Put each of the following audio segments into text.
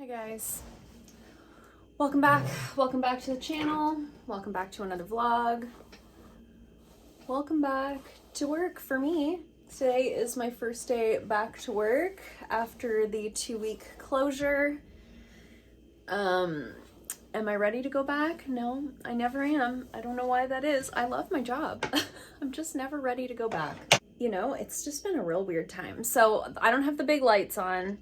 Hey guys, welcome back to the channel, welcome back to another vlog, welcome back to work for me. Today is my first day back to work after the 2-week closure. Am I ready to go back? No, I never am. I don't know why that is. I love my job. I'm just never ready to go back. You know, it's just been a real weird time. So I don't have the big lights on.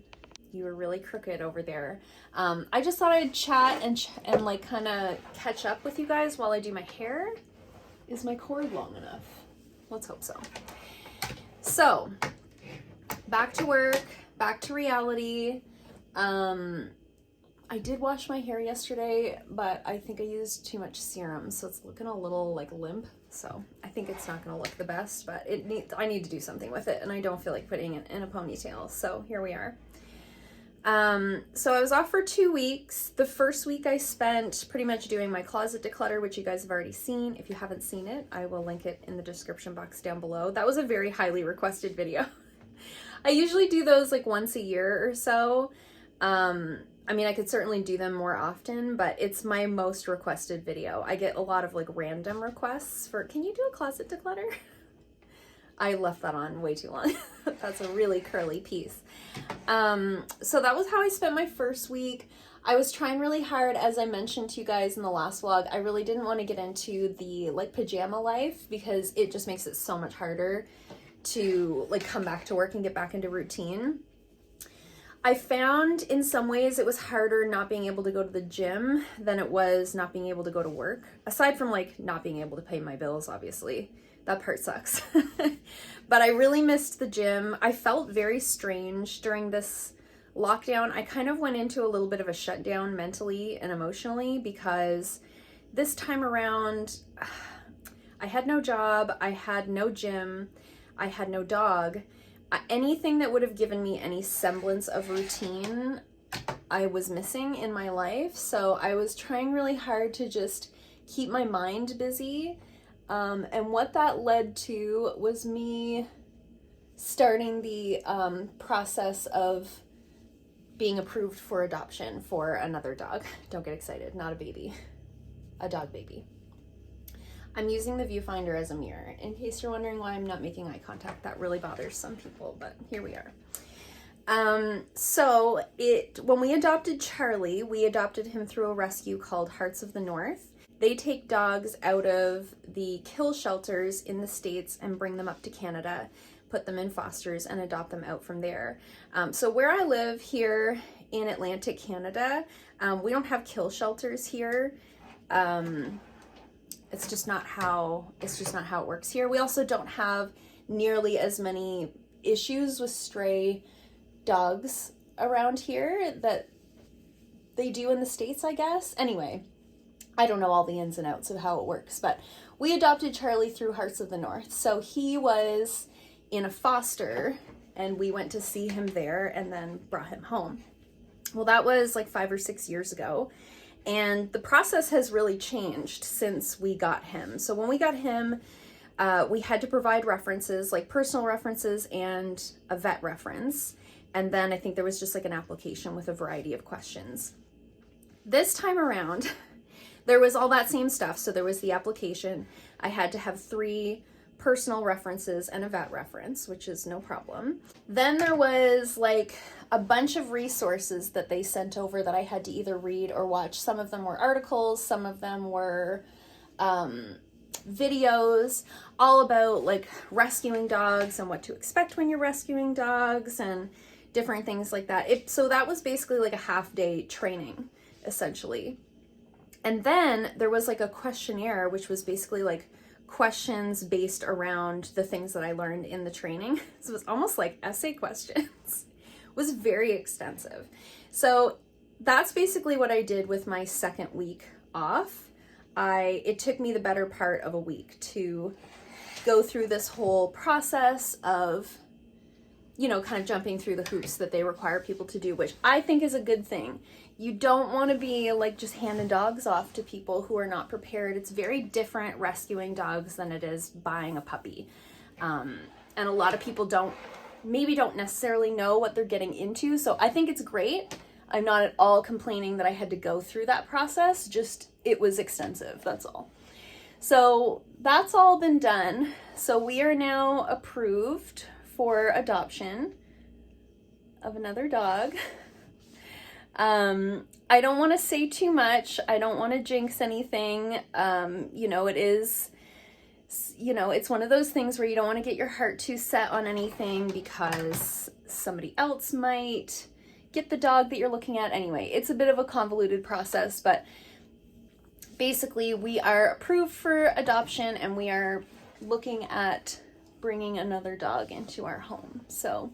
You were really crooked over there. I just thought I'd chat and like kind of catch up with you guys while I do my hair. Is my cord long enough? Let's hope so. So, back to work, back to reality. I did wash my hair yesterday, but I think I used too much serum, so it's looking a little like limp. So I think it's not gonna look the best, but I need to do something with it, and I don't feel like putting it in a ponytail. So here we are. So I was off for 2 weeks. The first week I spent pretty much doing my closet declutter, which you guys have already seen. If you haven't seen it, I will link it in the description box down below. That was a very highly requested video. I usually do those like once a year or so. I mean, I could certainly do them more often, but it's my most requested video. I get a lot of like random requests for, can you do a closet declutter? I left that on way too long. That's a really curly piece. So that was how I spent my first week. I was trying really hard, as I mentioned to you guys in the last vlog. I really didn't want to get into the like pajama life because it just makes it so much harder to like come back to work and get back into routine. I found in some ways it was harder not being able to go to the gym than it was not being able to go to work. Aside from like not being able to pay my bills, obviously. That part sucks. But I really missed the gym. I felt very strange during this lockdown. I kind of went into a little bit of a shutdown mentally and emotionally because this time around, I had no job, I had no gym, I had no dog. Anything that would have given me any semblance of routine, I was missing in my life. So I was trying really hard to just keep my mind busy. And what that led to was me starting the process of being approved for adoption for another dog. Don't get excited, not a baby, a dog baby. I'm using the viewfinder as a mirror. In case you're wondering why I'm not making eye contact, that really bothers some people, but here we are. When we adopted Charlie, we adopted him through a rescue called Hearts of the North. They take dogs out of the kill shelters in the States and bring them up to Canada, put them in fosters, and adopt them out from there. So where I live here in Atlantic Canada, we don't have kill shelters here. It's just not how it works here. We also don't have nearly as many issues with stray dogs around here that they do in the States, I guess. Anyway, I don't know all the ins and outs of how it works, but we adopted Charlie through Hearts of the North. So he was in a foster and we went to see him there and then brought him home. Well, that was like 5 or 6 years ago. And the process has really changed since we got him. So when we got him, we had to provide references, like personal references and a vet reference. And then I think there was just like an application with a variety of questions. This time around, there was all that same stuff. So there was the application. I had to have 3 personal references and a vet reference, which is no problem. Then there was like a bunch of resources that they sent over that I had to either read or watch. Some of them were articles, some of them were videos, all about like rescuing dogs and what to expect when you're rescuing dogs and different things like that. So that was basically like a half-day training, essentially. And then there was like a questionnaire, which was basically like questions based around the things that I learned in the training. So it was almost like essay questions. It was very extensive. So that's basically what I did with my second week off. It took me the better part of a week to go through this whole process of, you know, kind of jumping through the hoops that they require people to do, which I think is a good thing. You don't want to be like just handing dogs off to people who are not prepared. It's very different rescuing dogs than it is buying a puppy. And a lot of people don't necessarily know what they're getting into. So I think it's great. I'm not at all complaining that I had to go through that process, just it was extensive, that's all. So that's all been done. So we are now approved for adoption of another dog. I don't want to say too much. I don't want to jinx anything. You know, it's one of those things where you don't want to get your heart too set on anything because somebody else might get the dog that you're looking at. Anyway, it's a bit of a convoluted process, but basically we are approved for adoption and we are looking at bringing another dog into our home. So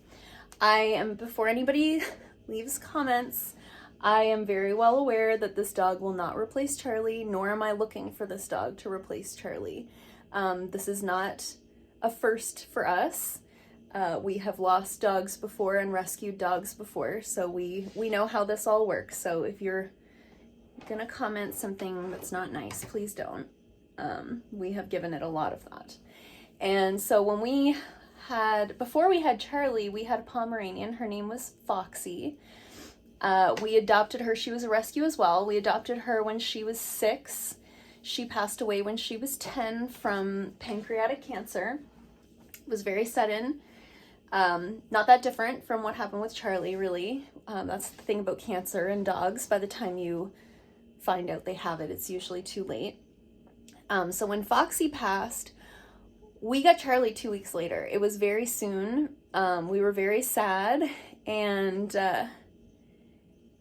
before anybody leaves comments, I am very well aware that this dog will not replace Charlie, nor am I looking for this dog to replace Charlie. This is not a first for us. We have lost dogs before and rescued dogs before, so we know how this all works. So if you're gonna comment something that's not nice, please don't. We have given it a lot of thought. And so before we had Charlie, we had a Pomeranian. Her name was Foxy. We adopted her. She was a rescue as well. We adopted her when she was 6. She passed away when she was 10 from pancreatic cancer. It was very sudden. Not that different from what happened with Charlie, really. That's the thing about cancer and dogs. By the time you find out they have it, it's usually too late. So when Foxy passed, we got Charlie 2 weeks later. It was very soon. We were very sad, and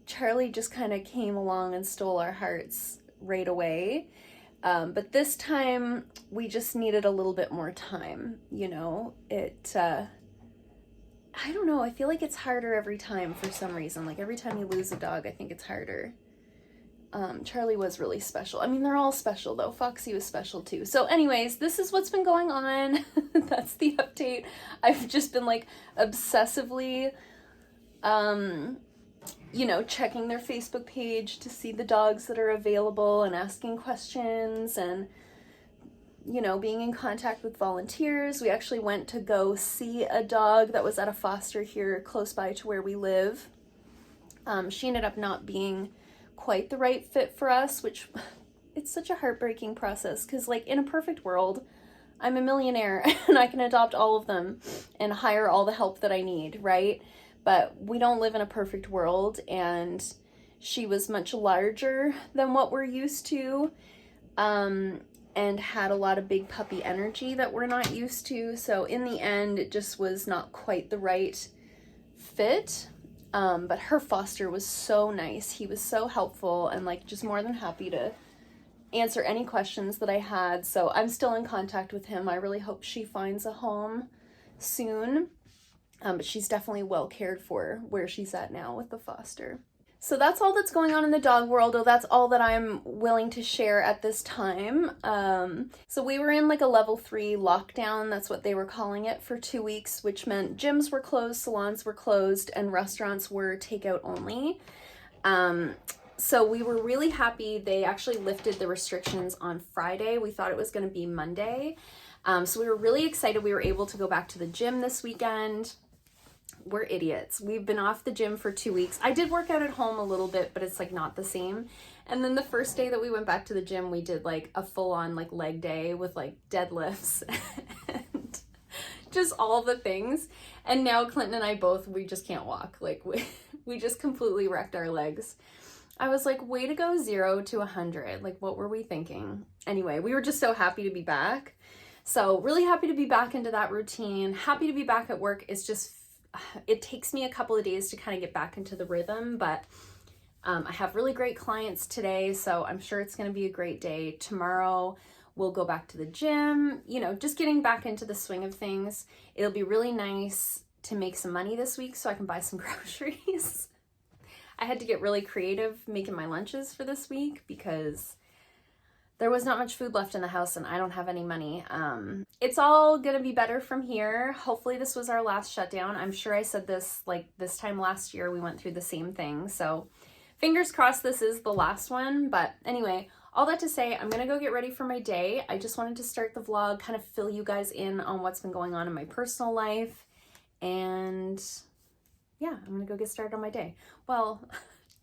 Charlie just kind of came along and stole our hearts right away. But this time we just needed a little bit more time, you know. I don't know, I feel like it's harder every time for some reason. Like every time you lose a dog, I think it's harder. Charlie was really special. I mean, they're all special though. Foxy was special too. So anyways, this is what's been going on. That's the update. I've just been like obsessively, you know, checking their Facebook page to see the dogs that are available and asking questions and, you know, being in contact with volunteers. We actually went to go see a dog that was at a foster here close by to where we live. She ended up not being quite the right fit for us, which it's such a heartbreaking process because, like, in a perfect world, I'm a millionaire and I can adopt all of them and hire all the help that I need, right? But we don't live in a perfect world, and she was much larger than what we're used to, and had a lot of big puppy energy that we're not used to. So in the end, it just was not quite the right fit. But her foster was so nice. He was so helpful and like just more than happy to answer any questions that I had. So I'm still in contact with him. I really hope she finds a home soon. But she's definitely well cared for where she's at now with the foster. So that's all that's going on in the dog world. That's all that I'm willing to share at this time. So we were in like a level 3 lockdown. That's what they were calling it for 2 weeks, which meant gyms were closed, salons were closed, and restaurants were takeout only. So we were really happy. They actually lifted the restrictions on Friday. We thought it was going to be Monday. So we were really excited. We were able to go back to the gym this weekend. We're idiots. We've been off the gym for 2 weeks. I did work out at home a little bit, but it's like not the same. And then the first day that we went back to the gym, we did like a full-on like leg day with like deadlifts and just all the things. And now Clinton and I both, we just can't walk. Like we just completely wrecked our legs. I was like, way to go 0 to 100. Like, what were we thinking? Anyway, we were just so happy to be back. So really happy to be back into that routine. Happy to be back at work. It's just, it takes me a couple of days to kind of get back into the rhythm, but I have really great clients today, so I'm sure it's going to be a great day. Tomorrow we'll go back to the gym, you know, just getting back into the swing of things. It'll be really nice to make some money this week so I can buy some groceries. I had to get really creative making my lunches for this week because there was not much food left in the house and I don't have any money. It's all gonna be better from here. Hopefully this was our last shutdown. I'm sure I said this like this time last year we went through the same thing. So fingers crossed this is the last one. But anyway, all that to say, I'm gonna go get ready for my day. I just wanted to start the vlog, kind of fill you guys in on what's been going on in my personal life. And yeah, I'm gonna go get started on my day. Well,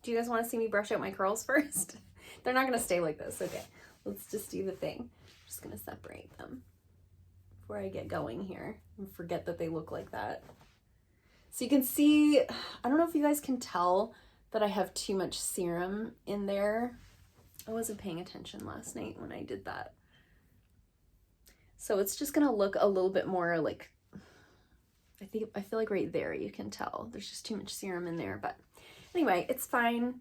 Do you guys want to see me brush out my curls first? They're not going to stay like this. Okay, let's just do the thing. I'm just going to separate them before I get going here and forget that they look like that. So you can see, I don't know if you guys can tell that I have too much serum in there. I wasn't paying attention last night when I did that. So it's just gonna look a little bit more like, I feel like right there you can tell there's just too much serum in there, but anyway, it's fine.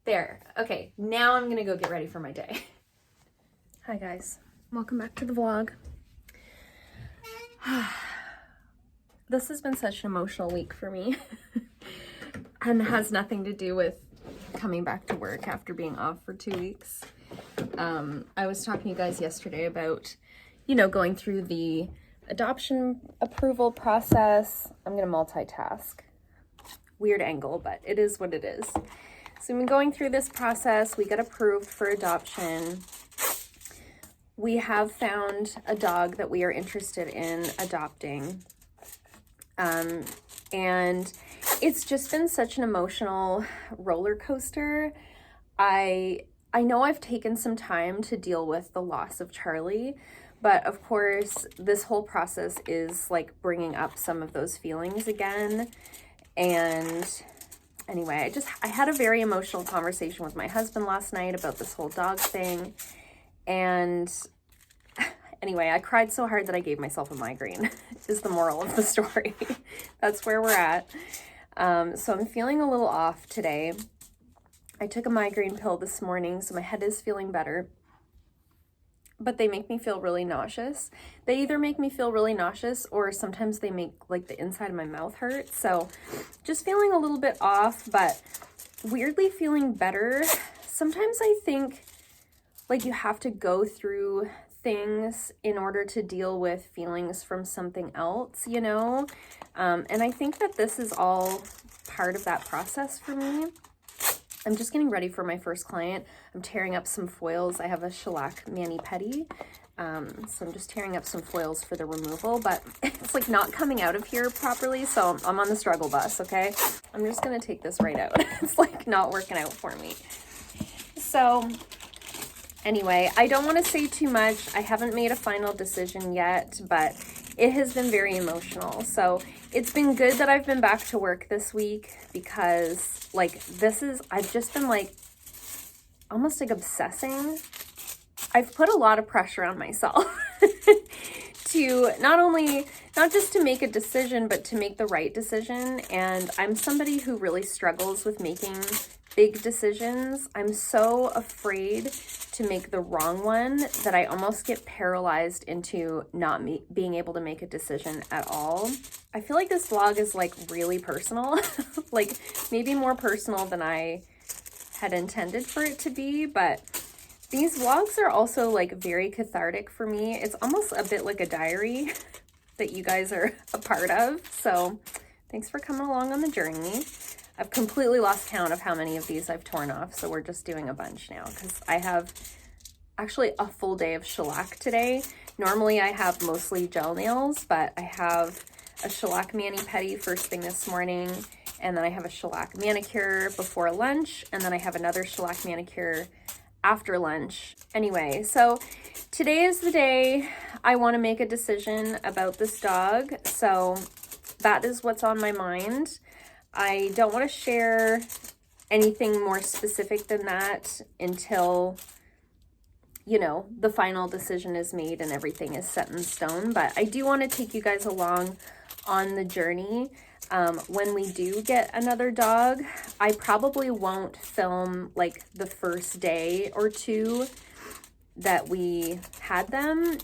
There. Okay, now I'm gonna go get ready for my day. Hi guys, welcome back to the vlog. This has been such an emotional week for me and has nothing to do with coming back to work after being off for 2 weeks. I was talking to you guys yesterday about, you know, going through the adoption approval process. I'm gonna multitask. Weird angle, but it is what it is. So we've been going through this process. We got approved for adoption. We have found a dog that we are interested in adopting. And it's just been such an emotional roller coaster. I know I've taken some time to deal with the loss of Charlie, but of course this whole process is like bringing up some of those feelings again. And anyway, I had a very emotional conversation with my husband last night about this whole dog thing. And anyway, I cried so hard that I gave myself a migraine, is the moral of the story. That's where we're at. So I'm feeling a little off today. I took a migraine pill this morning, so my head is feeling better. But they make me feel really nauseous. They either make me feel really nauseous or sometimes they make like the inside of my mouth hurt. So just feeling a little bit off, but weirdly feeling better. Sometimes I think like you have to go through things in order to deal with feelings from something else, you know? And I think that this is all part of that process for me. I'm just getting ready for my first client. I'm tearing up some foils. I have a shellac mani-pedi. So I'm just tearing up some foils for the removal, but it's like not coming out of here properly. So I'm on the struggle bus, okay? I'm just gonna take this right out. It's like not working out for me. So anyway, I don't want to say too much. I haven't made a final decision yet, but it has been very emotional. So it's been good that I've been back to work this week because like I've just been like almost like obsessing. I've put a lot of pressure on myself to not just to make a decision, but to make the right decision. And I'm somebody who really struggles with making big decisions. I'm so afraid to make the wrong one that I almost get paralyzed into not being able to make a decision at all. I feel like this vlog is like really personal, like maybe more personal than I had intended for it to be, but these vlogs are also like very cathartic for me. It's almost a bit like a diary that you guys are a part of. So thanks for coming along on the journey. I've completely lost count of how many of these I've torn off, so we're just doing a bunch now because I have actually a full day of shellac today. Normally I have mostly gel nails, but I have a shellac mani-pedi first thing this morning, and then I have a shellac manicure before lunch, and then I have another shellac manicure after lunch. Anyway, so today is the day I want to make a decision about this dog, so that is what's on my mind. I don't want to share anything more specific than that until, you know, the final decision is made and everything is set in stone. But I do want to take you guys along on the journey. When we do get another dog, I probably won't film like the first day or two that we had them,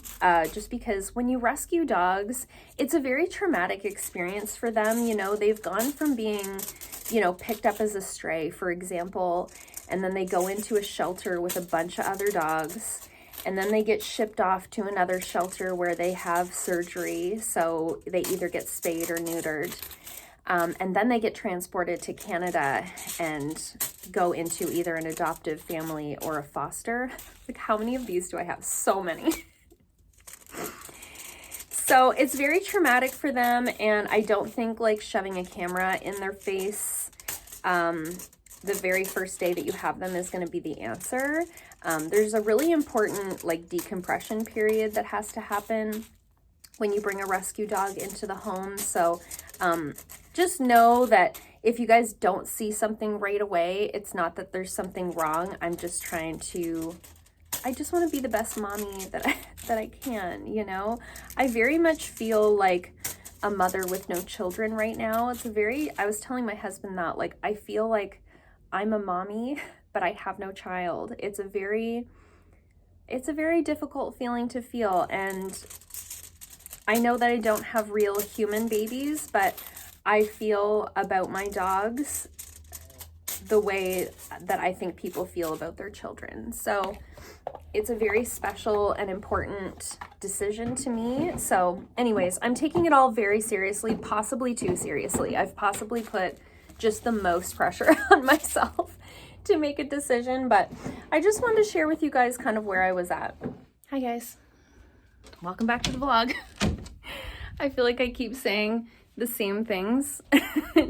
just because when you rescue dogs, it's a very traumatic experience for them. You know, they've gone from being, you know, picked up as a stray, for example, and then they go into a shelter with a bunch of other dogs, and then they get shipped off to another shelter where they have surgery, so they either get spayed or neutered. And then they get transported to Canada and go into either an adoptive family or a foster. Like, how many of these do I have? So many. So it's very traumatic for them, and I don't think like shoving a camera in their face the very first day that you have them is going to be the answer. There's a really important like decompression period that has to happen when you bring a rescue dog into the home. So just know that if you guys don't see something right away, it's not that there's something wrong. I'm just trying to, I just want to be the best mommy that I can, you know? I very much feel like a mother with no children right now. I was telling my husband that, like, I feel like I'm a mommy, but I have no child. It's a very difficult feeling to feel. And I know that I don't have real human babies, but I feel about my dogs the way that I think people feel about their children. So it's a very special and important decision to me. So anyways, I'm taking it all very seriously, possibly too seriously. I've possibly put just the most pressure on myself to make a decision, but I just wanted to share with you guys kind of where I was at. Hi guys, welcome back to the vlog. I feel like I keep saying the same things,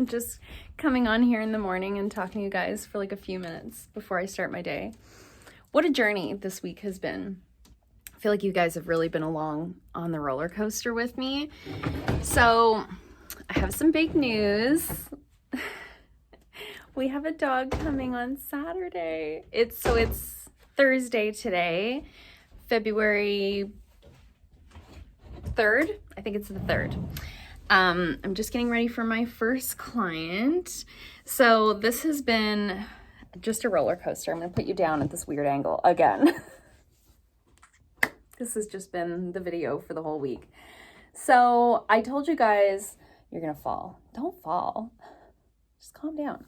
just coming on here in the morning and talking to you guys for like a few minutes before I start my day. What a journey this week has been. I feel like you guys have really been along on the roller coaster with me. So I have some big news. We have a dog coming on Saturday. It's Thursday today, February 3rd. I think it's the 3rd. I'm just getting ready for my first client. So this has been just a roller coaster. I'm going to put you down at this weird angle again. This has just been the video for the whole week. So I told you guys, you're going to fall. Don't fall. Just calm down.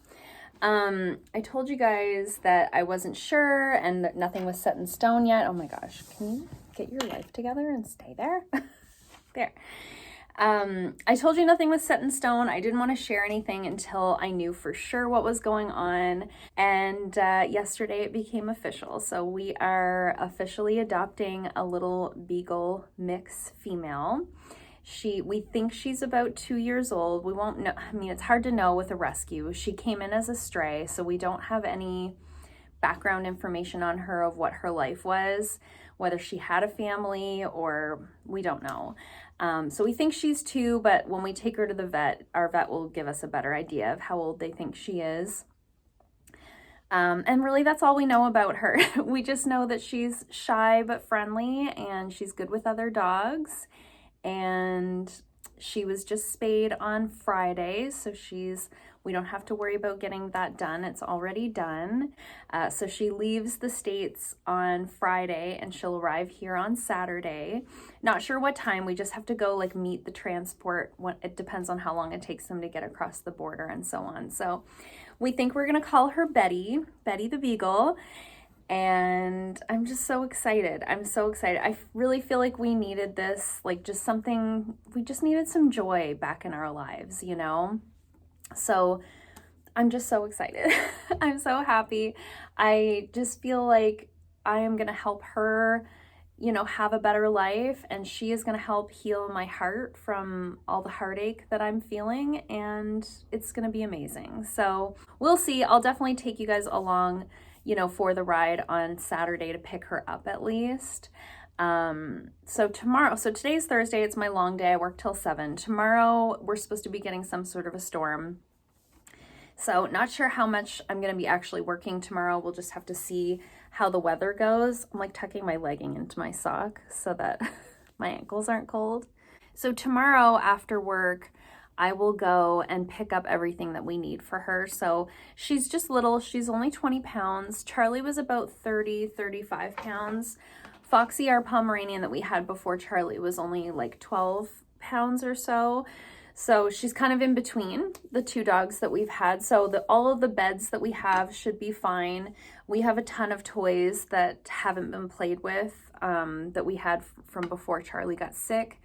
I told you guys that I wasn't sure and that nothing was set in stone yet. Oh my gosh. Can you get your life together and stay there? There. I told you nothing was set in stone. I didn't want to share anything until I knew for sure what was going on. And yesterday it became official. So we are officially adopting a little beagle mix female. We think she's about 2 years old. We won't know. I mean, it's hard to know with a rescue. She came in as a stray, so we don't have any background information on her of what her life was, whether she had a family or we don't know. So we think she's 2, but when we take her to the vet, our vet will give us a better idea of how old they think she is. And really that's all we know about her. We just know that she's shy but friendly and she's good with other dogs. And she was just spayed on Friday, so we don't have to worry about getting that done. It's already done. So she leaves the States on Friday and she'll arrive here on Saturday. Not sure what time. We just have to go like meet the transport. It depends on how long it takes them to get across the border and so on. So we think we're gonna call her Betty the Beagle. And I'm just so excited. I'm so excited. I really feel like we needed this, like we just needed some joy back in our lives, you know? So I'm just so excited. I'm so happy. I just feel like I am going to help her, you know, have a better life. And she is going to help heal my heart from all the heartache that I'm feeling. And it's going to be amazing. So we'll see. I'll definitely take you guys along, you know, for the ride on Saturday to pick her up at least. So today's Thursday, it's my long day. I work till 7. Tomorrow, we're supposed to be getting some sort of a storm. So not sure how much I'm going to be actually working tomorrow. We'll just have to see how the weather goes. I'm like tucking my legging into my sock so that my ankles aren't cold. So tomorrow after work, I will go and pick up everything that we need for her. So she's just little. She's only 20 pounds. Charlie was about 35 pounds. Foxy, our Pomeranian that we had before Charlie, was only like 12 pounds or so. So she's kind of in between the 2 dogs that we've had. So all of the beds that we have should be fine. We have a ton of toys that haven't been played with that we had from before Charlie got sick.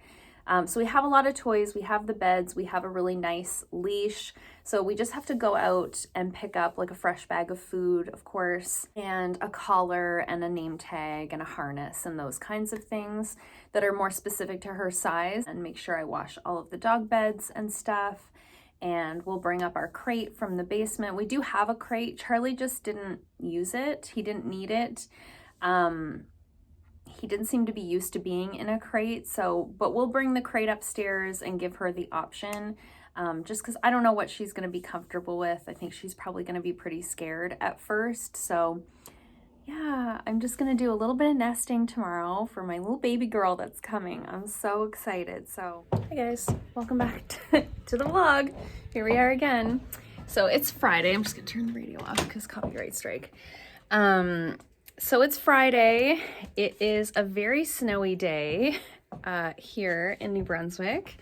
So we have a lot of toys, we have the beds, we have a really nice leash. So we just have to go out and pick up like a fresh bag of food, of course, and a collar and a name tag and a harness and those kinds of things that are more specific to her size, and make sure I wash all of the dog beds and stuff. and we'll bring up our crate from the basement. We do have a crate. Charlie just didn't use it. He didn't need it. He didn't seem to be used to being in a crate, but we'll bring the crate upstairs and give her the option, just because I don't know what she's going to be comfortable with. I think she's probably going to be pretty scared at first. So yeah, I'm just going to do a little bit of nesting tomorrow for my little baby girl that's coming. I'm so excited. So hey guys, welcome back to the vlog. Here we are again. So it's Friday. I'm just going to turn the radio off because copyright strike. So it's Friday. It is a very snowy day here in New Brunswick.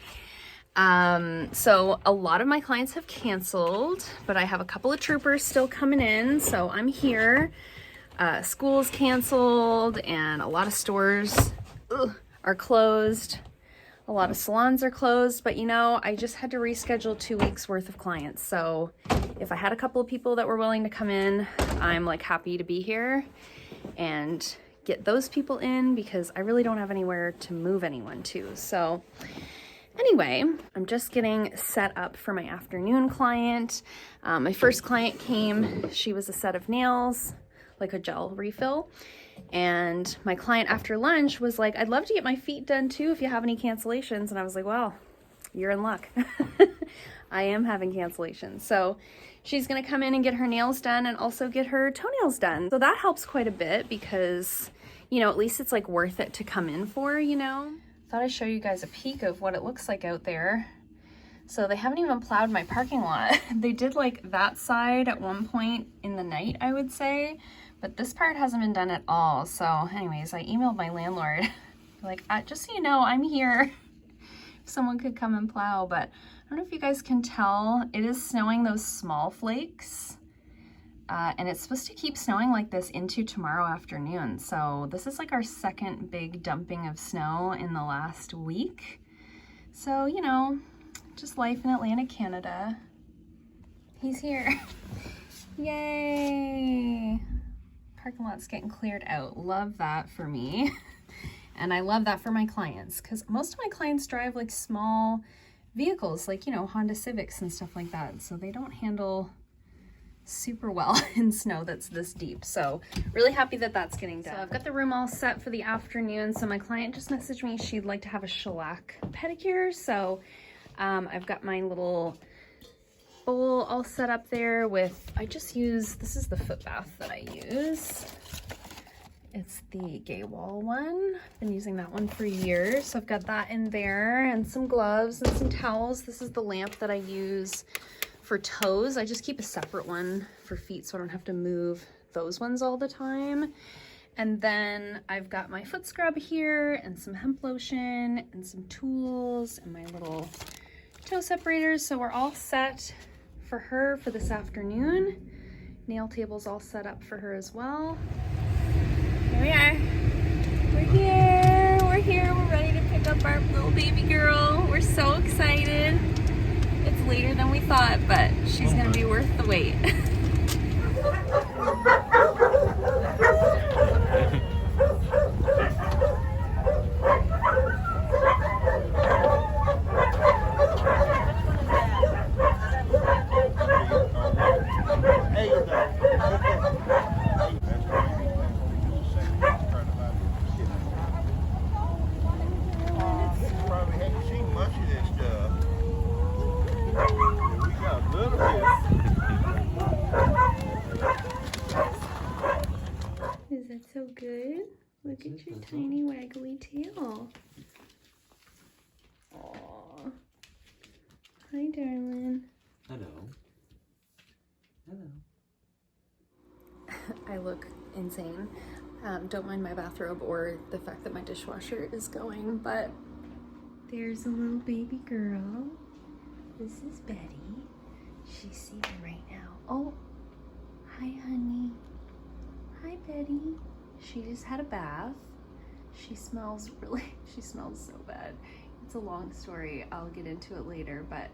So a lot of my clients have canceled, but I have a couple of troopers still coming in. So I'm here. School's canceled and a lot of stores are closed. A lot of salons are closed, but you know, I just had to reschedule 2 weeks worth of clients. So if I had a couple of people that were willing to come in, I'm like happy to be here and get those people in because I really don't have anywhere to move anyone to. So anyway, I'm just getting set up for my afternoon client. My first client came, she was a set of nails, like a gel refill. And my client after lunch was like, I'd love to get my feet done too if you have any cancellations. And I was like, well, you're in luck. I am having cancellations. So she's gonna come in and get her nails done and also get her toenails done. So that helps quite a bit because, you know, at least it's like worth it to come in for, you know. Thought I'd show you guys a peek of what it looks like out there. So they haven't even plowed my parking lot. They did like that side at one point in the night, I would say, but this part hasn't been done at all. So anyways, I emailed my landlord, like, just so you know, I'm here. If someone could come and plow, but I don't know if you guys can tell, it is snowing those small flakes. And it's supposed to keep snowing like this into tomorrow afternoon. So this is like our second big dumping of snow in the last week. So, you know, just life in Atlantic Canada. He's here. Yay. Parking lot's getting cleared out. Love that for me. And I love that for my clients because most of my clients drive like small vehicles, like, you know, Honda Civics and stuff like that. So they don't handle super well in snow that's this deep. So really happy that that's getting done. So I've got the room all set for the afternoon. So my client just messaged me, she'd like to have a shellac pedicure. So I've got my little bowl all set up there with, this is the foot bath that I use. It's the Gay Wall one. Been using that one for years. So I've got that in there and some gloves and some towels. This is the lamp that I use for toes. I just keep a separate one for feet so I don't have to move those ones all the time. And then I've got my foot scrub here and some hemp lotion and some tools and my little toe separators. So we're all set for her for this afternoon. Nail table's all set up for her as well. Here we are. We're here. We're ready to pick up our little baby girl. We're so excited. It's later than we thought, but she's gonna be worth the wait. So good. Look at your tiny waggly tail. Aww. Hi, darling. Hello. Hello. I look insane. Don't mind my bathrobe or the fact that my dishwasher is going, but there's a little baby girl. This is Betty. She's sleeping right now. Oh, hi, honey. Hi, Betty. She just had a bath. She smells so bad. It's a long story. I'll get into it later, but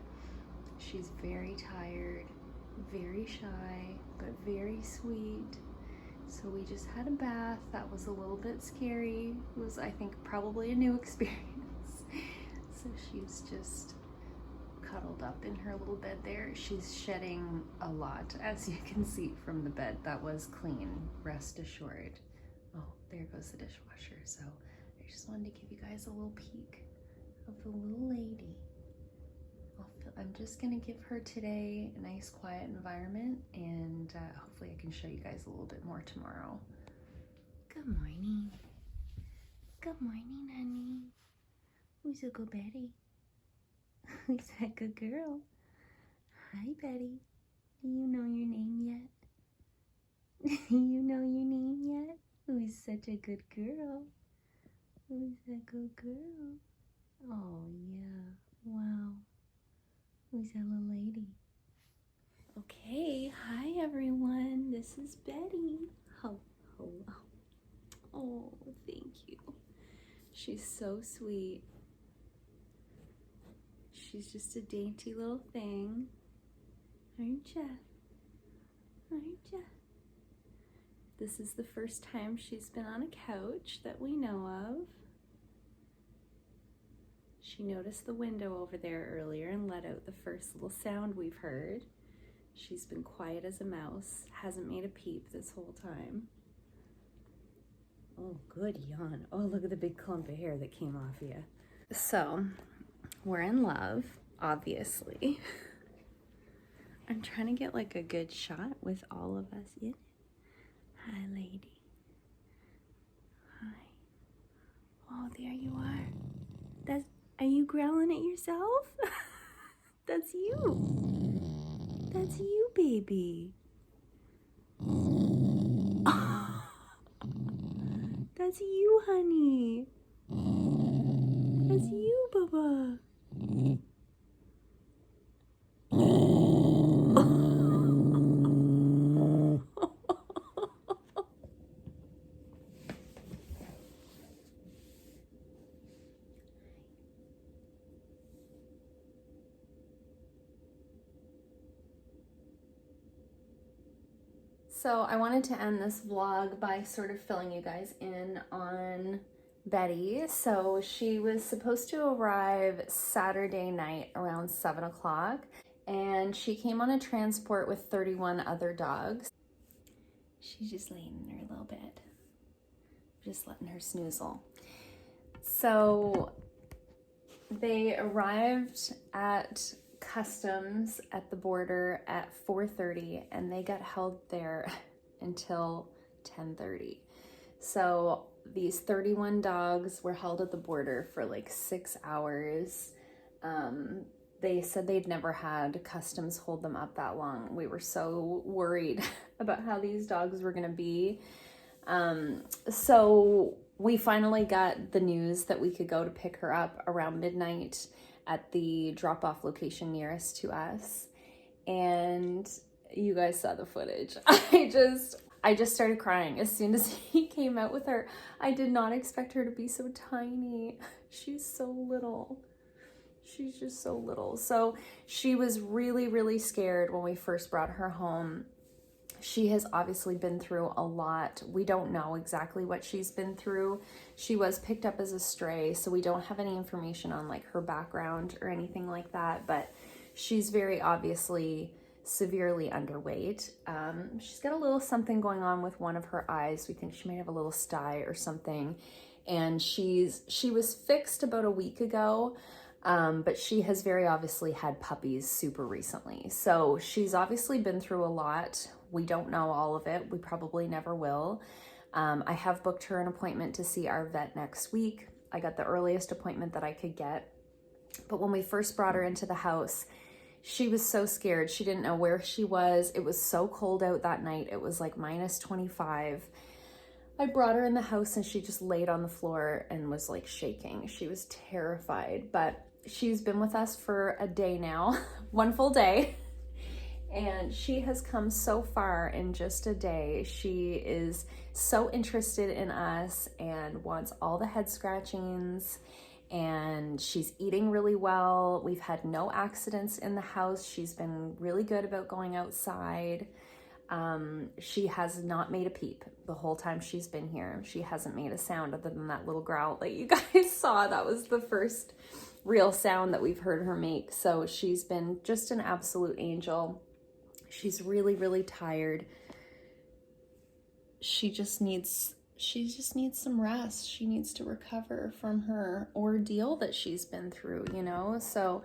she's very tired, very shy, but very sweet. So we just had a bath. That was a little bit scary. It was, I think, probably a new experience. So she's just cuddled up in her little bed there. She's shedding a lot, as you can see from the bed. That was clean, rest assured. Oh, there goes the dishwasher. So I just wanted to give you guys a little peek of the little lady. I'm just gonna give her today a nice quiet environment, and hopefully I can show you guys a little bit more tomorrow. Good morning. Good morning, honey. Who's a good Betty? Who's that good girl? Hi, Betty. Do you know your name yet? You know your name yet? Who's such a good girl? Who's that good girl? Oh, yeah. Wow. Who's that little lady? Okay, hi everyone. This is Betty. Hello. Oh, thank you. She's so sweet. She's just a dainty little thing. Aren't ya? Aren't ya? This is the first time she's been on a couch that we know of. She noticed the window over there earlier and let out the first little sound we've heard. She's been quiet as a mouse, hasn't made a peep this whole time. Oh, good yawn. Oh, look at the big clump of hair that came off you. So, we're in love, obviously. I'm trying to get like a good shot with all of us in it. Hi, lady. Hi. Oh, there you are. Are you growling at yourself? That's you. That's you, baby. That's you, honey. That's you, Bubba. So I wanted to end this vlog by sort of filling you guys in on Betty. So she was supposed to arrive Saturday night around 7 o'clock, and she came on a transport with 31 other dogs. She's just laying in her little bed, just letting her snoozle. So they arrived at customs at the border at 4:30, and they got held there until 10:30. So these 31 dogs were held at the border for like 6 hours. They said they'd never had customs hold them up that long. We were so worried about how these dogs were gonna be. So we finally got the news that we could go to pick her up around midnight at the drop-off location nearest to us, and you guys saw the footage. I just started crying as soon as he came out with her. I did not expect her to be so tiny. She's so little. She's just so little. So she was really, really scared when we first brought her home. She has obviously been through a lot. We don't know exactly what she's been through. She was picked up as a stray, so we don't have any information on like her background or anything like that, but she's very obviously severely underweight. She's got a little something going on with one of her eyes. We think she may have a little sty or something. And she was fixed about a week ago, but she has very obviously had puppies super recently. So she's obviously been through a lot. We don't know all of it. We probably never will. I have booked her an appointment to see our vet next week. I got the earliest appointment that I could get. But when we first brought her into the house, she was so scared. She didn't know where she was. It was so cold out that night. It was like -25. I brought her in the house and she just laid on the floor and was like shaking. She was terrified, but she's been with us for a day now, one full day. And she has come so far in just a day. She is so interested in us and wants all the head scratchings, and she's eating really well. We've had no accidents in the house. She's been really good about going outside. She has not made a peep the whole time she's been here. She hasn't made a sound other than that little growl that you guys saw. That was the first real sound that we've heard her make. So she's been just an absolute angel. She's really, really tired. She just needs some rest. She needs to recover from her ordeal that she's been through, you know? So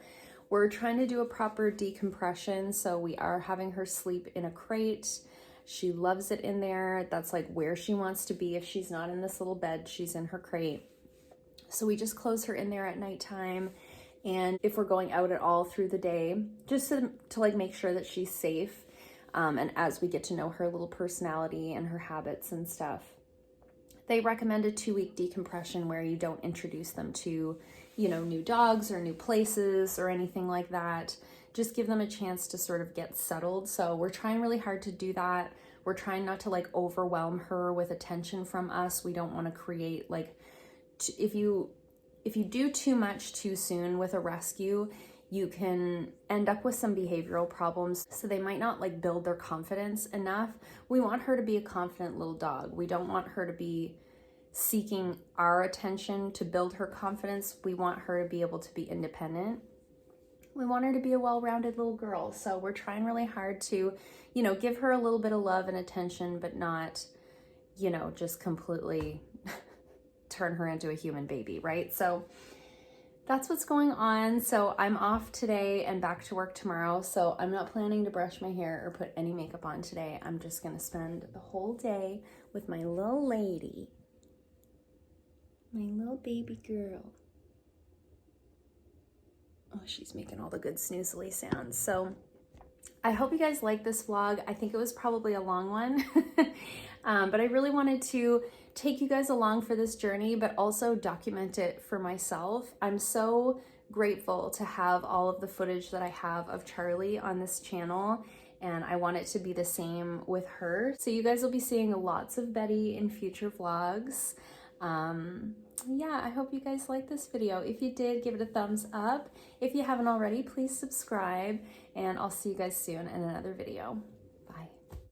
we're trying to do a proper decompression. So we are having her sleep in a crate. She loves it in there. That's like where she wants to be. If she's not in this little bed, she's in her crate. So we just close her in there at nighttime. And if we're going out at all through the day, just to like make sure that she's safe. And as we get to know her little personality and her habits and stuff, they recommend a 2-week decompression where you don't introduce them to, you know, new dogs or new places or anything like that. Just give them a chance to sort of get settled. So we're trying really hard to do that. We're trying not to like overwhelm her with attention from us. We don't want to create like, if you do too much too soon with a rescue, you can end up with some behavioral problems. So they might not like build their confidence enough. We want her to be a confident little dog. We don't want her to be seeking our attention to build her confidence. We want her to be able to be independent. We want her to be a well-rounded little girl. So we're trying really hard to, you know, give her a little bit of love and attention, but not, you know, just completely turn her into a human baby, right? So that's what's going on. So I'm off today and back to work tomorrow. So I'm not planning to brush my hair or put any makeup on today. I'm just gonna spend the whole day with my little lady, my little baby girl. Oh, she's making all the good snoozely sounds. So I hope you guys like this vlog. I think it was probably a long one, but I really wanted to take you guys along for this journey, but also document it for myself. I'm so grateful to have all of the footage that I have of Charlie on this channel, and I want it to be the same with her. So you guys will be seeing lots of Betty in future vlogs. Yeah, I hope you guys like this video. If you did, give it a thumbs up. If you haven't already, please subscribe, and I'll see you guys soon in another video.